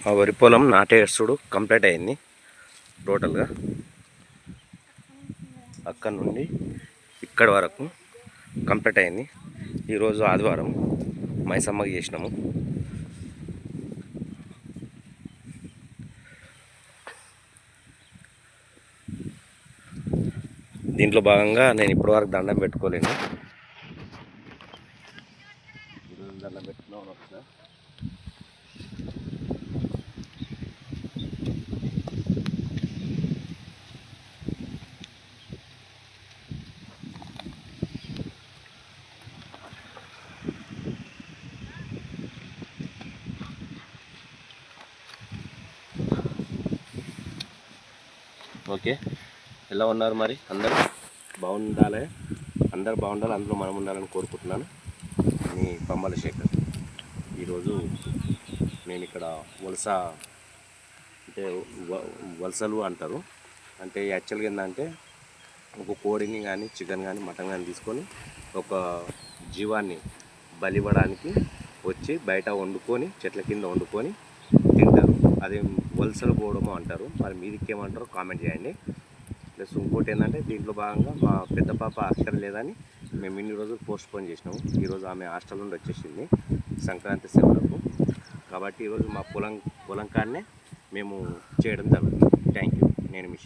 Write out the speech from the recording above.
మా వరి పొలం నాటేసుడు కంప్లీట్ అయింది టోటల్గా. అక్కడ నుండి ఇక్కడ వరకు కంప్లీట్ అయింది. ఈరోజు ఆదివారం మైసమ్మకి చేసినాము. దీంట్లో భాగంగా నేను ఇప్పటివరకు దండం పెట్టుకోలేను. దండం పెట్టుకున్నాను ఒకసారి. ఓకే, ఎలా ఉన్నారు మరి అందరూ? బాగుండాలి, అందరు బాగుండాలి, అందులో మనం ఉండాలని కోరుకుంటున్నాను. మీ పంబల శేఖర్. ఈరోజు నేను ఇక్కడ వలస అంటే వలసలు అంటారు. అంటే యాక్చువల్గా ఏంటంటే ఒక కోడిని కానీ చికెన్ కానీ మటన్ కానీ తీసుకొని ఒక జీవాన్ని బలివ్వడానికి వచ్చి బయట వండుకొని చెట్ల కింద వండుకొని తింటారు. అది వలసలు పోవడము అంటారు. మరి మీదికి ఏమంటారో కామెంట్ చేయండి. ప్లస్ ఇంకోటి ఏంటంటే దీంట్లో భాగంగా మా పెద్ద పాప హాస్టల్ లేదని మేము ఇన్ని రోజులు పోస్ట్పోన్ చేసినాము. ఈరోజు ఆమె హాస్టల్ నుండి వచ్చేసింది సంక్రాంతి సెలవులకు. కాబట్టి ఈరోజు మా పొలం కాడనే మేము చేయడం జరుగుతుంది. Thank you. నేను మీ